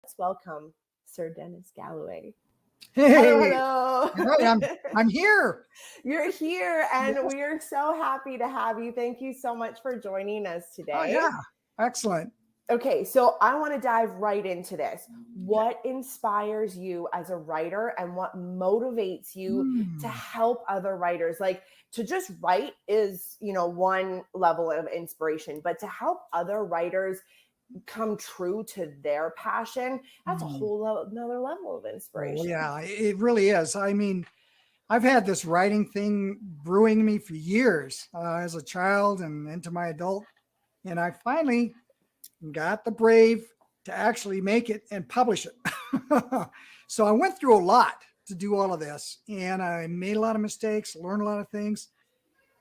let's welcome Sir Dennis Galloway. Hello, Hey, hello. hey, I'm here. You're here, and Yes. we are so happy to have you. Thank you so much for joining us Oh today. yeah, excellent. Okay, so I want to dive right into this. Okay. What inspires you as a writer, and what motivates you to Hmm. help other writers? Like, to just write is, one level of inspiration, but to help other writers come true to their passion, that's a Hmm. whole another level of Oh inspiration. yeah, it really is. I mean, I've had this writing thing brewing me for years as a child and into my adult, and I finally got the brave to actually make it and publish it. So I went through a lot to do all of this, and I made a lot of mistakes, learned a lot of things.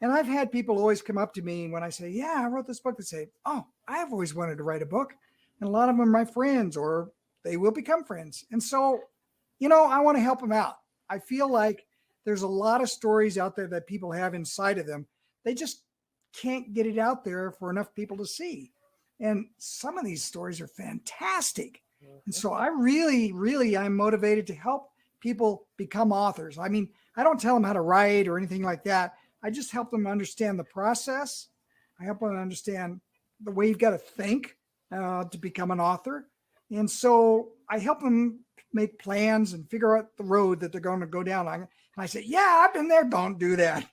And I've had people always come up to me when I say, yeah, I wrote this book. They say, oh, I've always wanted to write a book. And a lot of them are my friends, or they will become friends. And so, I want to help them out. I feel like there's a lot of stories out there that people have inside of them. They just can't get it out there for enough people to see. And some of these stories are fantastic. And so I really, I'm motivated to help people become authors. I mean, I don't tell them how to write or anything like that. I just help them understand the process. I help them understand the way you've got to think to become an author. And so I help them make plans and figure out the road that they're going to go down. And I say, yeah, I've been there. Don't do that.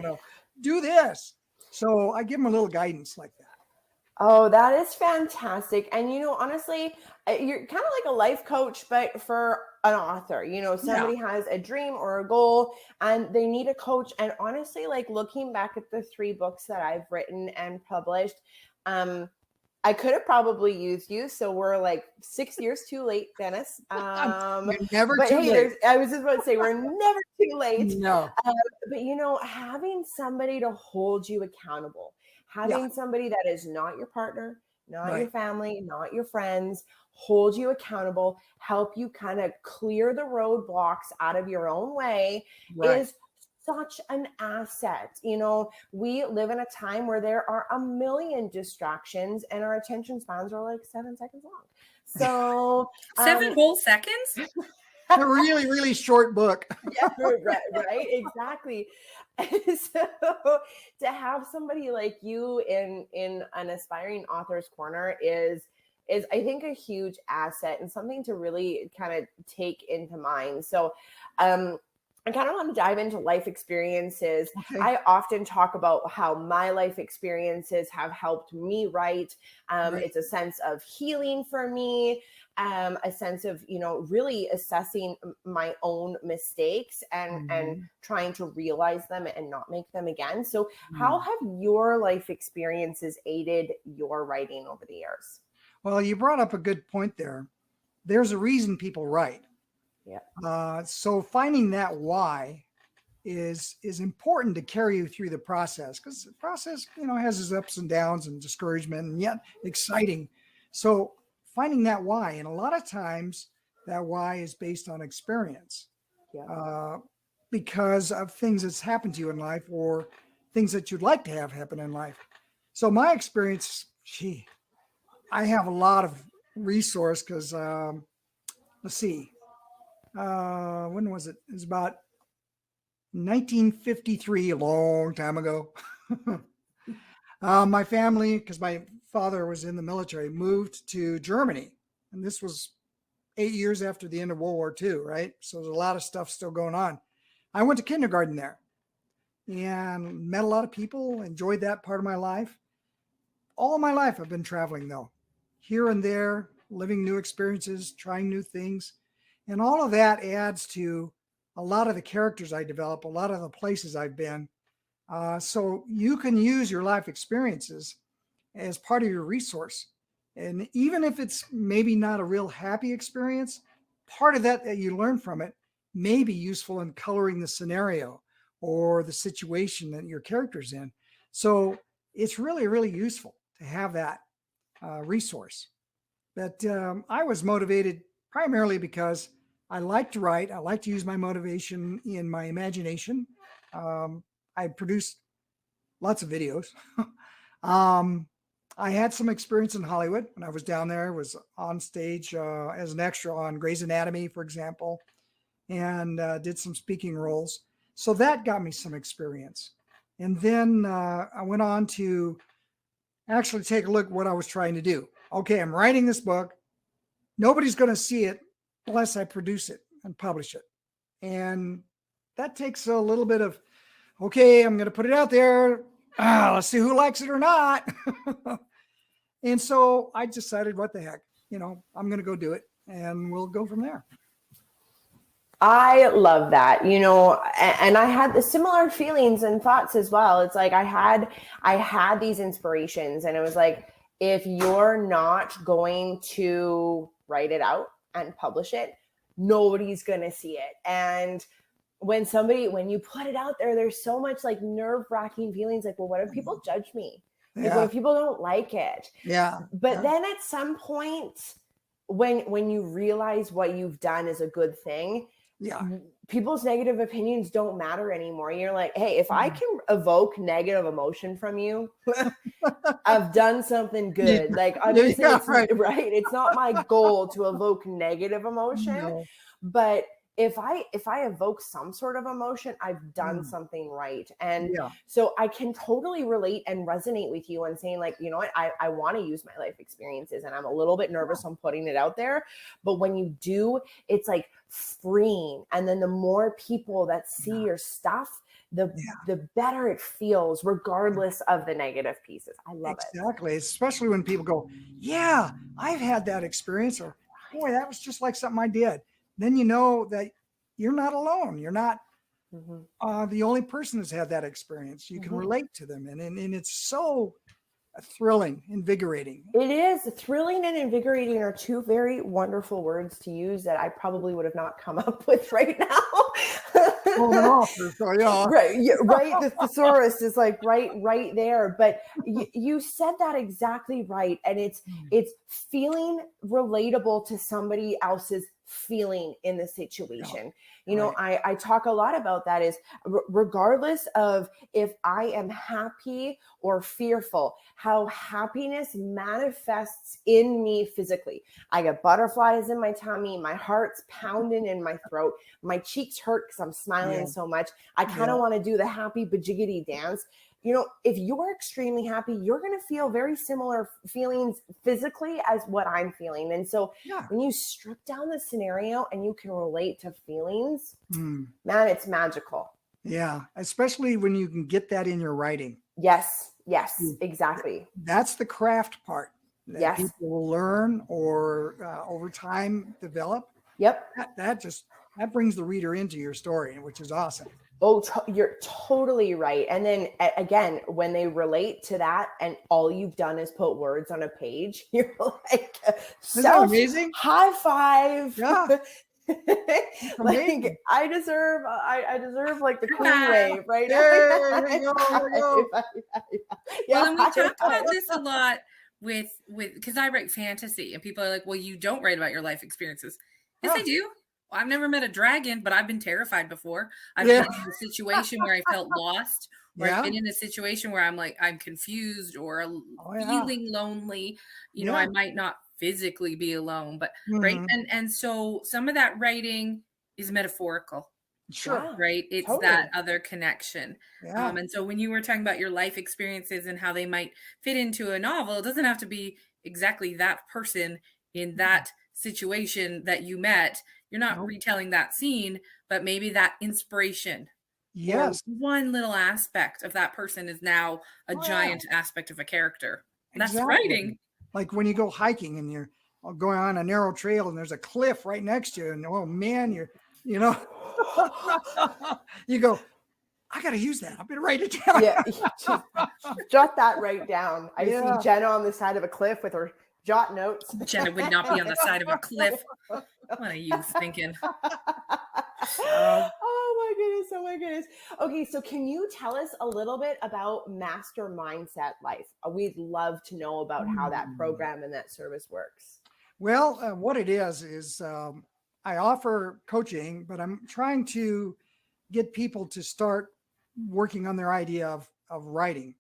No. Do this. So I give them a little guidance like that. Oh, that is fantastic. And honestly, you're kind of like a life coach, but for an author. Yeah. Somebody has a dream or a goal and they need a coach. And honestly, like looking back at the 3 books that I've written and published, I could have probably used you. So we're like 6 years too late, Dennis. You're never But too hey, late. I was just about to say, we're never too late. No. But having somebody to hold you accountable, Yeah. having somebody that is not your partner, not your Right. family, not your friends, hold you accountable, help you kind of clear the roadblocks out of your own way Right. is such an asset. We live in a time where there are a million distractions and our attention spans are like 7 seconds long. So 7 whole seconds? A really, really short book. Yeah, right, exactly. So to have somebody like you in an aspiring author's corner is I think a huge asset and something to really kind of take into mind. So I kind of want to dive into life experiences. Okay. I often talk about how my life experiences have helped me write. Right. It's a sense of healing for me, a sense of, really assessing my own mistakes and trying to realize them and not make them again. So how have your life experiences aided your writing over the years? Well, you brought up a good point there. There's a reason people write. Yeah. So finding that why is important to carry you through the process, because the process, has its ups and downs and discouragement and yet exciting. So finding that why, and a lot of times that why is based on experience, because of things that's happened to you in life or things that you'd like to have happen in life. So my experience, I have a lot of resource because let's see. When was it? It was about 1953, a long time ago. My family, because my father was in the military, moved to Germany. And this was 8 years after the end of World War II, right? So there's a lot of stuff still going on. I went to kindergarten there and met a lot of people, enjoyed that part of my life. All my life I've been traveling though, here and there, living new experiences, trying new things. And all of that adds to a lot of the characters I develop, a lot of the places I've been. So you can use your life experiences as part of your resource. And even if it's maybe not a real happy experience, part of that you learn from it may be useful in coloring the scenario or the situation that your character's in. So it's really, really useful to have that resource. But I was motivated primarily because I like to write. I like to use my motivation in my imagination. I produced lots of videos. I had some experience in Hollywood when I was down there. I was on stage as an extra on Grey's Anatomy, for example, and did some speaking roles. So that got me some experience. And then I went on to actually take a look at what I was trying to do. Okay, I'm writing this book. Nobody's going to see it unless I produce it and publish it. And that takes a little bit of, okay, I'm going to put it out there. Let's see who likes it or not. And so I decided, what the heck, I'm going to go do it, and we'll go from there. I love that, and I had the similar feelings and thoughts as well. It's like I had these inspirations, and it was like, if you're not going to write it out and publish it, nobody's going to see it. And when you put it out there, there's so much like nerve-wracking feelings like, well, what if people judge me? Like, what if people don't like it? Yeah. But then at some point, when you realize what you've done is a good thing, people's negative opinions don't matter anymore. You're like, hey, if I can evoke negative emotion from you, I've done something good. Like, obviously, right. It's not my goal to evoke negative emotion, but if I evoke some sort of emotion, I've done something right. And so I can totally relate and resonate with you on saying, like, you know what, I want to use my life experiences, and I'm a little bit nervous on putting it out there. But when you do, it's like freeing. And then the more people that see your stuff, the better it feels, regardless of the negative pieces. I love it. Exactly. Especially when people go, yeah, I've had that experience, or boy, that was just like something I did. Then you know that you're not alone. You're not the only person who's had that experience. You can relate to them. And it's so thrilling, invigorating. It is. Thrilling and invigorating are two very wonderful words to use that I probably would have not come up with right now. Right. The thesaurus is like right there. But you said that exactly right. And it's feeling relatable to somebody else's feeling in the situation. I talk a lot about that is regardless of if I am happy or fearful, how happiness manifests in me physically. I get butterflies in my tummy, my heart's pounding in my throat, my cheeks hurt because I'm smiling so much. I kind of want to do the happy bajiggity dance. If you're extremely happy, you're going to feel very similar feelings physically as what I'm feeling. And so when you strip down the scenario and you can relate to feelings, man, it's magical. Yeah. Especially when you can get that in your writing. Yes, exactly. That's the craft part that people will learn or over time develop. Yep. That brings the reader into your story, which is awesome. Oh, you're totally right. And then again, when they relate to that and all you've done is put words on a page, you're like, isn't that amazing? High five. Yeah. Like I deserve like the queen wave, right? There you go. Well, and we talk about this a lot with because I write fantasy, and people are like, well, you don't write about your life experiences. Yes, I do. Well, I've never met a dragon, but I've been terrified before. I've been in a situation where I felt lost, or I've been in a situation where I'm confused or feeling lonely. I might not physically be alone, but right. And so some of that writing is metaphorical. Sure. Right. It's that other connection. Yeah. And so when you were talking about your life experiences and how they might fit into a novel, it doesn't have to be exactly that person in that situation that you met. You're not retelling that scene, but maybe that inspiration. Yes. One little aspect of that person is now a giant aspect of a character. That's writing. Like when you go hiking and you're going on a narrow trail and there's a cliff right next to you, and oh man, you go, I got to use that. I'm going to write it down. Yeah. Jot that right down. I see Jenna on the side of a cliff with her JotNotes. Jenna would not be on the side of a cliff. What are you thinking? Oh my goodness. Okay, so can you tell us a little bit about Master Mindset Life? We'd love to know about how that program and that service works. Well, what it is I offer coaching, but I'm trying to get people to start working on their idea of writing.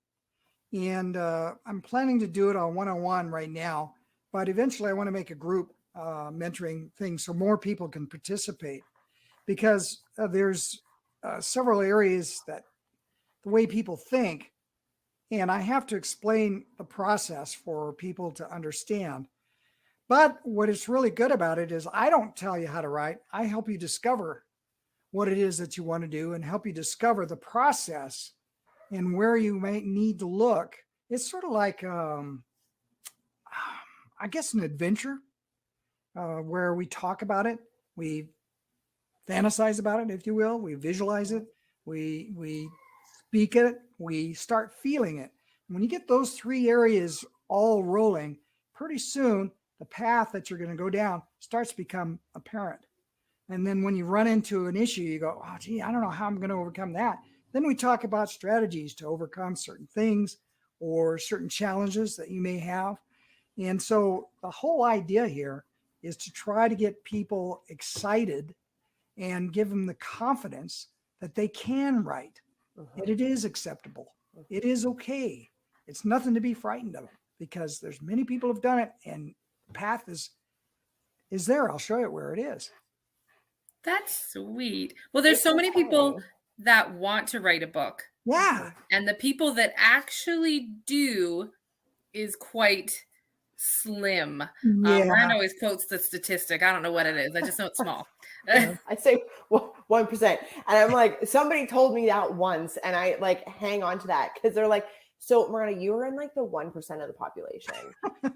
And I'm planning to do it on one-on-one right now, but eventually I want to make a group mentoring thing so more people can participate, because there's several areas that the way people think, and I have to explain the process for people to understand. But what is really good about it is I don't tell you how to write. I help you discover what it is that you want to do and help you discover the process and where you may need to look. It's sort of like, I guess, an adventure where we talk about it. We fantasize about it, if you will. We visualize it. We speak it. We start feeling it. When you get those three areas all rolling, pretty soon the path that you're going to go down starts to become apparent. And then when you run into an issue, you go, oh, gee, I don't know how I'm going to overcome that. Then we talk about strategies to overcome certain things or certain challenges that you may have. And so the whole idea here is to try to get people excited and give them the confidence that they can write, that it is acceptable. It is okay. It's nothing to be frightened of, because there's many people have done it, and the path is there. I'll show you where it is. That's sweet. Well, there's so many people that want to write a book. Yeah. And the people that actually do is quite slim. Yeah. Miranda always quotes the statistic. I don't know what it is. I just know it's small. I say 1%. And I'm like, somebody told me that once, and I like hang on to that, because they're like, so Miranda, you were in like the 1% of the population.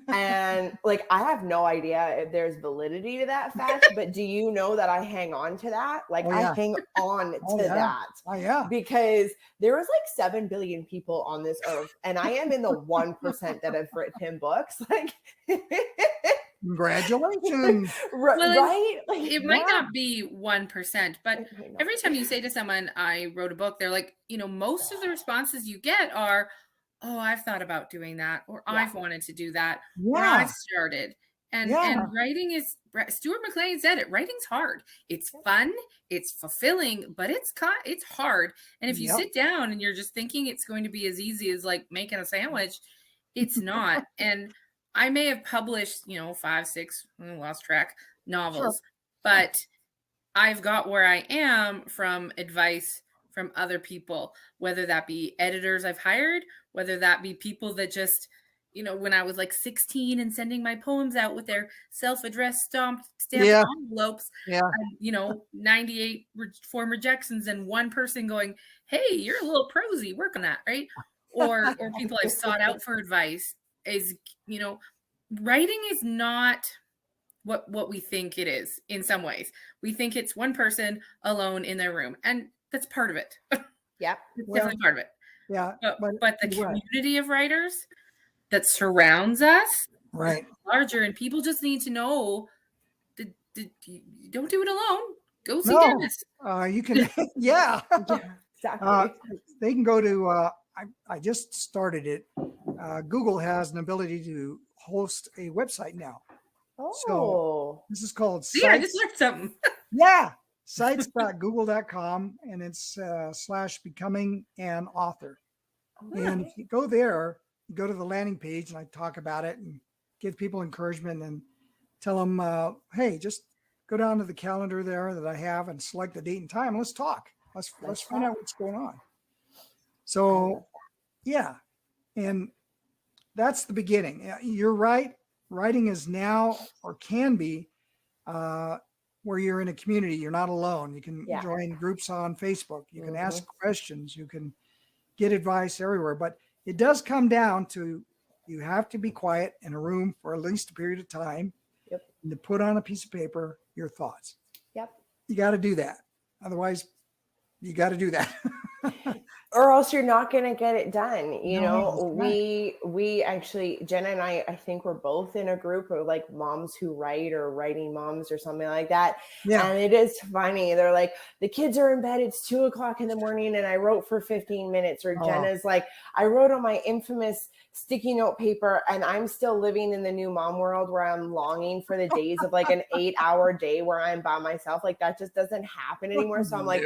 And like, I have no idea if there's validity to that fact, but do you know that I hang on to that? Like, I hang on to that. Oh, yeah. Because there was like 7 billion people on this earth, and I am in the 1% that have written books. Like, congratulations. Right? Like, it might not be 1%, but every time you say to someone, I wrote a book, they're like, most of the responses you get are, oh, I've thought about doing that, or I've wanted to do that, or I've started. And writing is, Stuart McLean said it, writing's hard. It's fun, it's fulfilling, but it's hard. And if you sit down and you're just thinking it's going to be as easy as like making a sandwich, it's not. And I may have published, 5, 6, lost track, novels, but I've got where I am from advice from other people, whether that be editors I've hired, whether that be people that just, when I was like 16 and sending my poems out with their self-addressed stamped envelopes, 98 form rejections and one person going, hey, you're a little prosy, work on that, right? Or people I've sought out for advice is, writing is not what we think it is in some ways. We think it's one person alone in their room, and that's part of it. Yeah. It's definitely part of it. Yeah. But the community of writers that surrounds us is larger, and people just need to know that you don't do it alone. Go see Dennis. You can, exactly. They can go to, I just started it. Google has an ability to host a website now. Oh. So this is called Sites. I just learned something. Sites.google.com, and it's /becoming an author. And if you go there, you go to the landing page, and I talk about it and give people encouragement and tell them, hey, just go down to the calendar there that I have and select the date and time. Let's talk. Let's find out what's going on. So, and that's the beginning. You're right. Writing is now, or can be, where you're in a community. You're not alone. You can join groups on Facebook. You can ask questions. You can get advice everywhere. But it does come down to, you have to be quiet in a room for at least a period of time and to put on a piece of paper your thoughts. You got to do that. Otherwise, you got to do that. Or else you're not going to get it done. We actually, Jenna and I think we're both in a group of like moms who write, or writing moms, or something like that. Yeah. And it is funny. They're like, the kids are in bed. It's 2:00 in the morning, and I wrote for 15 minutes. Or Jenna's like, I wrote on my infamous sticky note paper, and I'm still living in the new mom world where I'm longing for the days of like an 8-hour day where I'm by myself. Like, that just doesn't happen anymore. So I'm like,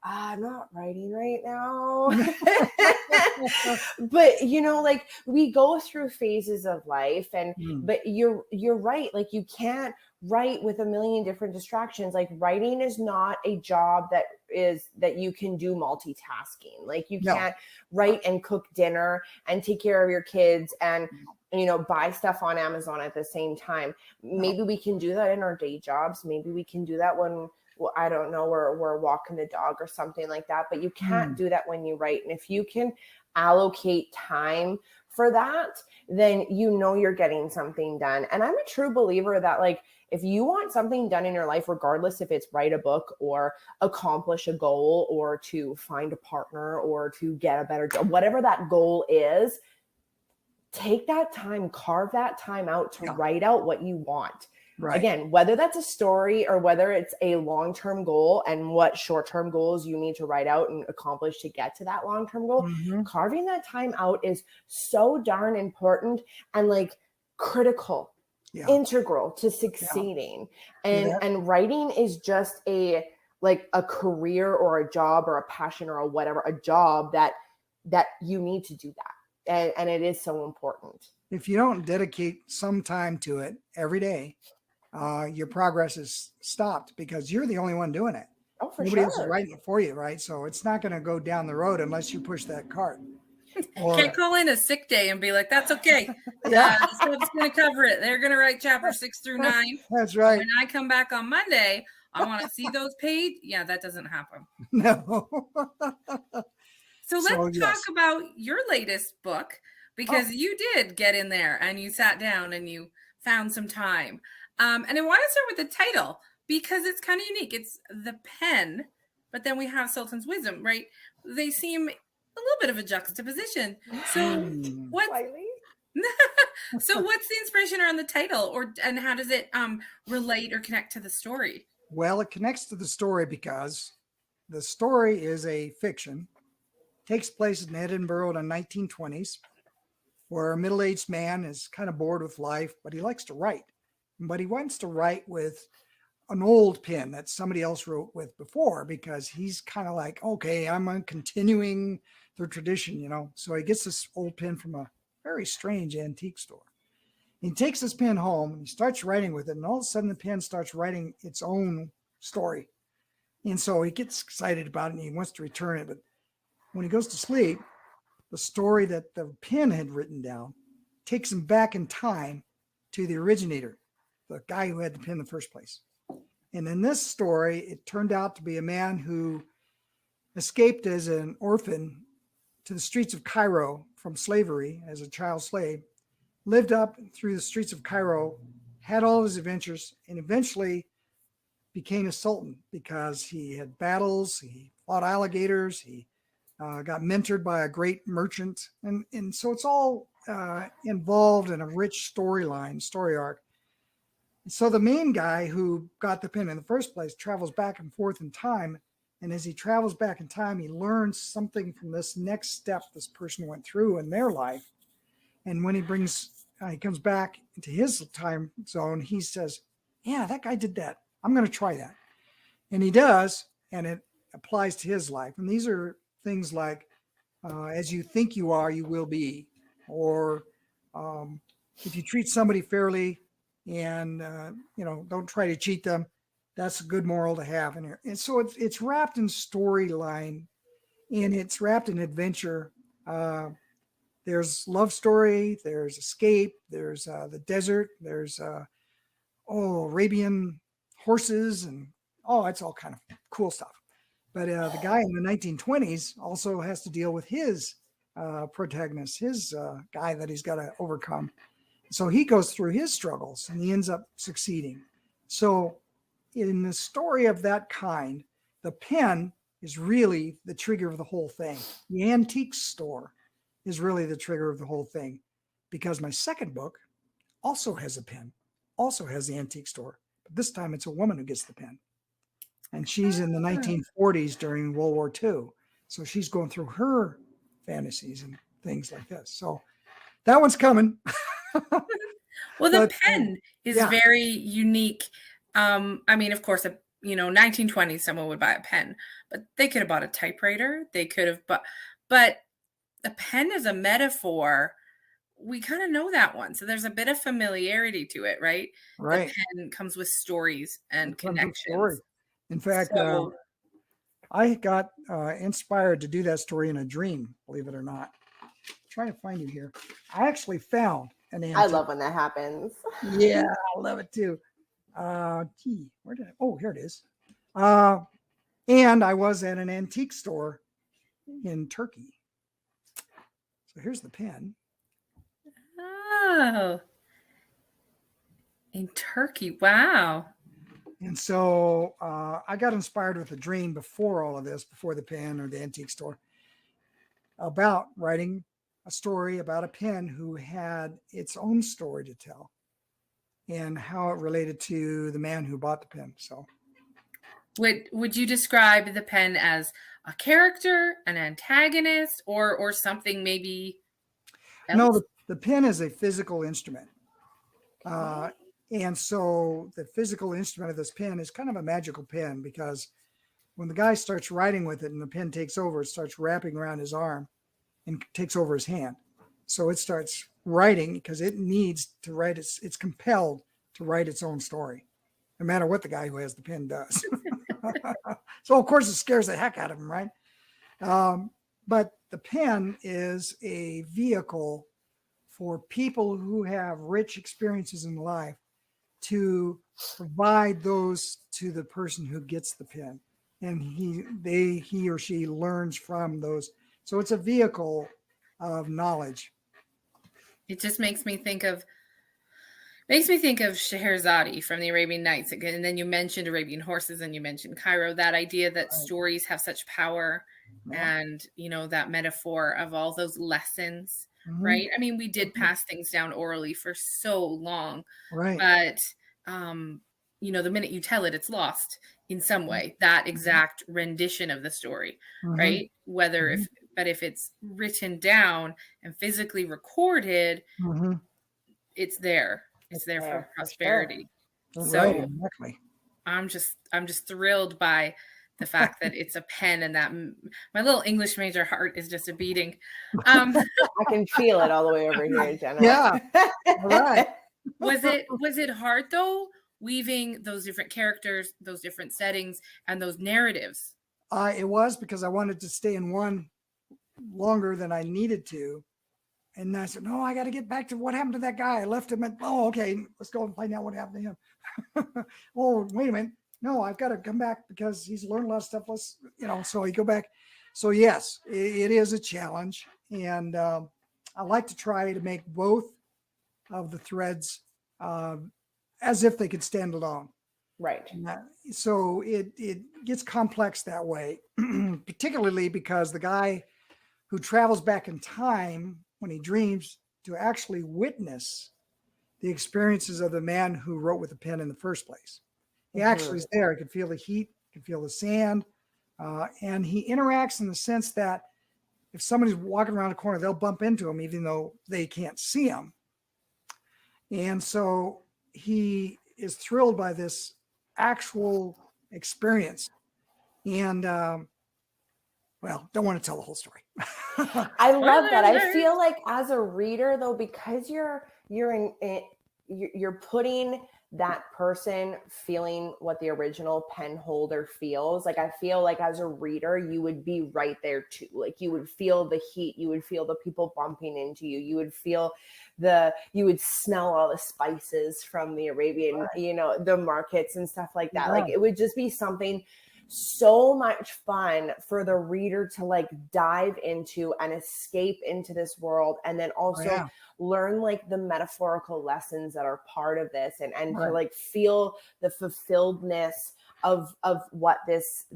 I'm not writing right now. But like we go through phases of life, and but you're right. Like you can't write with a million different distractions. Like writing is not a job that you can do multitasking. Like you can't write and cook dinner and take care of your kids and buy stuff on Amazon at the same time. Maybe we can do that in our day jobs. Maybe we can do that when, well, I don't know, we're walking the dog or something like that, but you can't do that when you write. And if you can allocate time for that, then you're getting something done. And I'm a true believer that like, if you want something done in your life, regardless if it's write a book or accomplish a goal or to find a partner or to get a better job, whatever that goal is, take that time, carve that time out to write out what you want. Right. Again, whether that's a story or whether it's a long-term goal and what short-term goals you need to write out and accomplish to get to that long-term goal, carving that time out is so darn important and like critical, integral to succeeding. And writing is just a career or a job or a passion or a job that you need to do that. And it is so important. If you don't dedicate some time to it every day, your progress is stopped because you're the only one doing it. Oh, for Nobody sure. else is writing it for you, right? So it's not going to go down the road unless you push that cart. Can't call in a sick day and be like, that's okay. The stuff's going to cover it. They're going to write chapter 6 through 9. That's right. When I come back on Monday, I want to see those paid. Yeah, that doesn't happen. No. So let's talk about your latest book, because you did get in there and you sat down and you found some time. And I want to start with the title because it's kind of unique. It's The Pen, but then we have Sultan's Wisdom, right? They seem a little bit of a juxtaposition. So what's the inspiration around the title, and how does it relate or connect to the story? Well, it connects to the story because the story is a fiction. Takes place in Edinburgh in the 1920s, where a middle-aged man is kind of bored with life, but he likes to write. But he wants to write with an old pen that somebody else wrote with before, because he's kind of like, okay, I'm continuing the tradition, So he gets this old pen from a very strange antique store. He takes this pen home and he starts writing with it, and all of a sudden the pen starts writing its own story. And so he gets excited about it and he wants to return it. But when he goes to sleep, the story that the pen had written down takes him back in time to the originator, the guy who had the pen in the first place. And in this story, it turned out to be a man who escaped as an orphan to the streets of Cairo from slavery as a child slave, lived up through the streets of Cairo, had all his adventures, and eventually became a sultan because he had battles, he fought alligators, he got mentored by a great merchant. And so it's all involved in a rich story arc. So the main guy who got the pen in the first place travels back and forth in time. And as he travels back in time, he learns something from this next step this person went through in their life. And when he comes back into his time zone, he says, yeah, that guy did that. I'm going to try that. And he does, and it applies to his life. And these are things like, as you think you are, you will be. Or if you treat somebody fairly and, don't try to cheat them, that's a good moral to have in here. And so it's wrapped in storyline, and it's wrapped in adventure. There's love story, there's escape, there's the desert, there's Arabian horses, and it's all kind of cool stuff. But the guy in the 1920s also has to deal with his protagonist, his guy that he's got to overcome. So he goes through his struggles and he ends up succeeding. So in the story of that kind, the pen is really the trigger of the whole thing. The antique store is really the trigger of the whole thing, because my second book also has a pen, also has the antique store, but this time it's a woman who gets the pen. And she's in the 1940s during World War II. So she's going through her fantasies and things like this. So that one's coming. Well, the pen is very unique. I mean, of course, 1920s, someone would buy a pen, but they could have bought a typewriter. They could have, but a pen is a metaphor. We kind of know that one. So there's a bit of familiarity to it, right? Right. The pen comes with stories and It comes with story. connections. In fact, So, I got inspired to do that story in a dream, believe it or not. I'm trying to find it here. I actually found an antique. I love when that happens. Yeah, I love it too. Where did here it is. And I was at an antique store in Turkey. So here's the pen. oh, in Turkey. Wow. And so I got inspired with a dream before all of this, before the pen or the antique store, about writing a story about a pen who had its own story to tell and how it related to the man who bought the pen. So would you describe the pen as a character, an antagonist, or something maybe else? No, the pen is a physical instrument. And so the physical instrument of this pen is kind of a magical pen, because when the guy starts writing with it and the pen takes over, it starts wrapping around his arm and takes over his hand. So it starts writing because it needs to write. It's compelled to write its own story, no matter what the guy who has the pen does. So of course it scares the heck out of him, right? But the pen is a vehicle for people who have rich experiences in life to provide those to the person who gets the pen, and he or she learns from those. So it's a vehicle of knowledge. It just makes me think of Scheherazade from the Arabian Nights. And then you mentioned Arabian horses and you mentioned Cairo, that idea that stories have such power, and, that metaphor of all those lessons, right? I mean, we did pass things down orally for so long, right? But, the minute you tell it, it's lost in some way, that exact rendition of the story, right? But if it's written down and physically recorded, it's there. It's there for prosperity. Sure. So right, exactly. I'm just thrilled by the fact that it's a pen, and that my little English major heart is just a beating. I can feel it all the way over here, Jenna. Yeah. All right. Was it hard though, weaving those different characters, those different settings, and those narratives? It was, because I wanted to stay in one longer than I needed to. And I said, no, I got to get back to what happened to that guy. I left him at, okay, let's go and find out what happened to him. Oh, wait a minute. No, I've got to come back because he's learned a lot of stuff. So you go back. So yes, it is a challenge. And I like to try to make both of the threads as if they could stand alone. Right. So it gets complex that way, particularly because the guy who travels back in time when he dreams to actually witness the experiences of the man who wrote with the pen in the first place. He actually is there. He can feel the heat, can feel the sand, and he interacts in the sense that if somebody's walking around a corner, they'll bump into him even though they can't see him. And so he is thrilled by this actual experience. And don't want to tell the whole story. I love that. I feel like as a reader, though, because you're putting that person feeling what the original pen holder feels. Like, I feel like as a reader, you would be right there too. Like, you would feel the heat, you would feel the people bumping into you, you would feel you would smell all the spices from the Arabian, the markets and stuff like that. Yeah. Like, it would just be something so much fun for the reader to like dive into and escape into this world, and then also learn like the metaphorical lessons that are part of this, and to like feel the fulfilledness of what this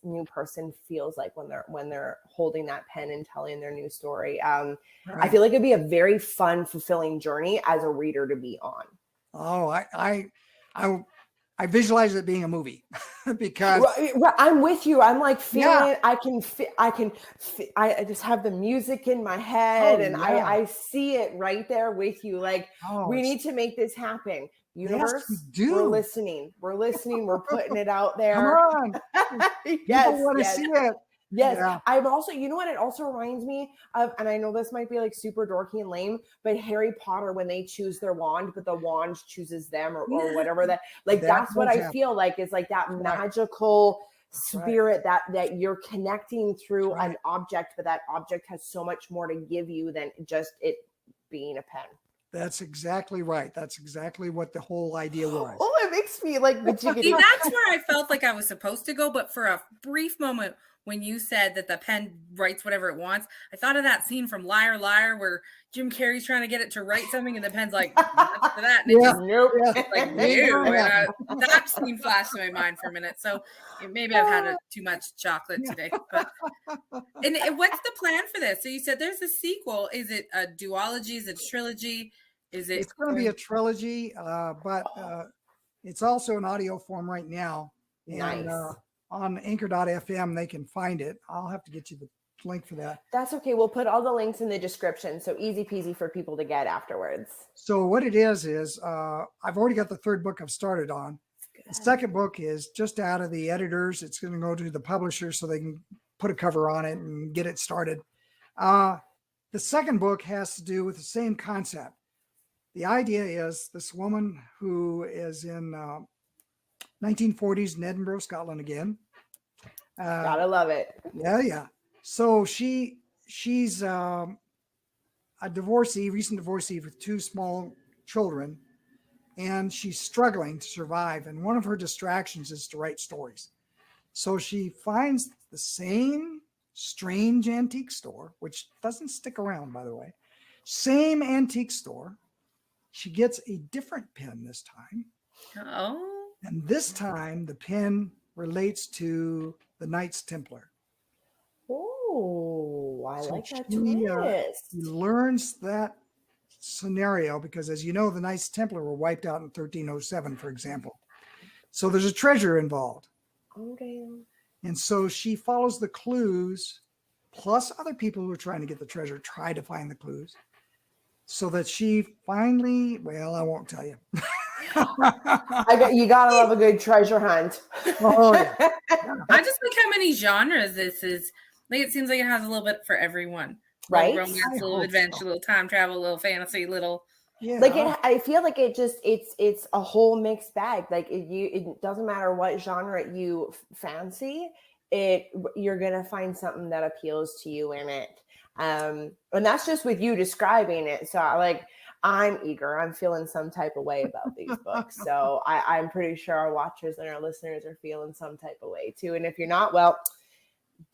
new person feels like when they're holding that pen and telling their new story. I feel like it'd be a very fun, fulfilling journey as a reader to be on. Oh, I I visualize it being a movie because I'm with you. I'm like feeling. I just have the music in my head, and I see it right there with you. Like we need to make this happen. Universe, yes, we do. We're listening. We're putting it out there. Come on. People want to see it. Yes. Yeah. I'm also, you know what it also reminds me of, and I know this might be like super dorky and lame, but Harry Potter, when they choose their wand, but the wand chooses them or whatever that, like, that's what I feel like is like that magical spirit that you're connecting through an object, but that object has so much more to give you than just it being a pen. That's exactly right. That's exactly what the whole idea was. Oh, it makes me like, see, that's where I felt like I was supposed to go, but for a brief moment, when you said that the pen writes whatever it wants, I thought of that scene from Liar Liar where Jim Carrey's trying to get it to write something and the pen's like, that's for that. And it just, like, no. That scene flashed in my mind for a minute. So maybe I've had too much chocolate today. But and what's the plan for this? So you said there's a sequel. Is it a duology? Is it a trilogy? It's going to be a trilogy, but it's also in audio form right now. Nice. And, on anchor.fm, they can find it. I'll have to get you the link for that. That's okay. We'll put all the links in the description. So easy peasy for people to get afterwards. So what it is I've already got the third book I've started on. The second book is just out of the editors. It's going to go to the publisher so they can put a cover on it and get it started. The second book has to do with the same concept. The idea is this woman who is in 1940s in Edinburgh, Scotland again. Gotta love it. Yeah. So she's a recent divorcee with two small children, and she's struggling to survive. And one of her distractions is to write stories. So she finds the same strange antique store, which doesn't stick around, by the way. Same antique store. She gets a different pen this time. Oh. And this time, the pen relates to the Knights Templar. Oh, I like that twist. He learns that scenario because, as you know, the Knights Templar were wiped out in 1307, for example. So there's a treasure involved. Okay. And so she follows the clues, plus other people who are trying to get the treasure try to find the clues, so that she finally, well, I won't tell you. You gotta love a good treasure hunt. Oh, yeah. I just like how many genres this is. Like, it seems like it has a little bit for everyone, right? A little romance, a little adventure, a little time travel, a little fantasy, little. Yeah. Like I feel like it's a whole mixed bag. Like it doesn't matter what genre you fancy, you're gonna find something that appeals to you in it. And that's just with you describing it. So I'm eager. I'm feeling some type of way about these books. So I'm pretty sure our watchers and our listeners are feeling some type of way too. And if you're not, well,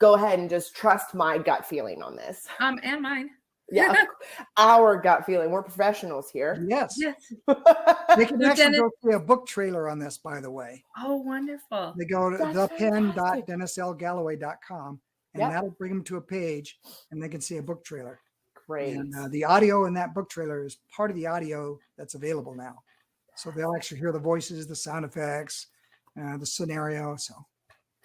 go ahead and just trust my gut feeling on this. And mine. Yeah, our gut feeling. We're professionals here. Yes. Yes. They can actually go see a book trailer on this, by the way. Oh, wonderful. They go to thepen.dennislgalloway.com, and that'll bring them to a page, and they can see a book trailer. Great. And the audio in that book trailer is part of the audio that's available now. So they'll actually hear the voices, the sound effects, the scenario. So.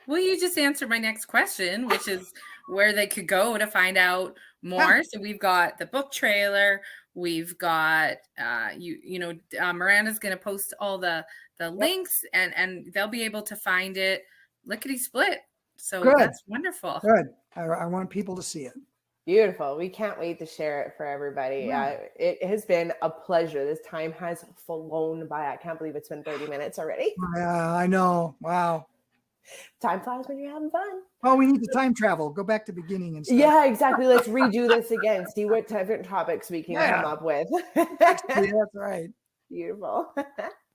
Well, you just answered my next question, which is where they could go to find out more. So we've got the book trailer. We've got, Miranda's going to post all the links and they'll be able to find it lickety split. So that's wonderful. Good. I want people to see it. Beautiful. We can't wait to share it for everybody. It has been a pleasure. This time has flown by. I can't believe it's been 30 minutes already. I know. Wow. Time flies when you're having fun. Oh, we need to time travel. Go back to beginning and stuff. Yeah, exactly. Let's redo this again. See what different topics we can come up with. That's right. Beautiful.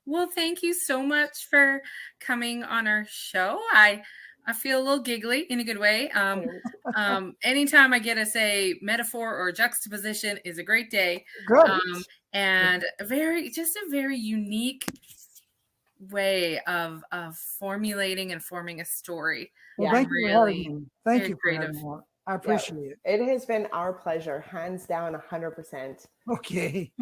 Well, thank you so much for coming on our show. I feel a little giggly in a good way. Anytime I get to say metaphor or juxtaposition is a great day. Good. And a very unique way of formulating and forming a story. Well, thank you for having me. Thank you for having me. I appreciate it. It has been our pleasure, hands down, 100%. Okay.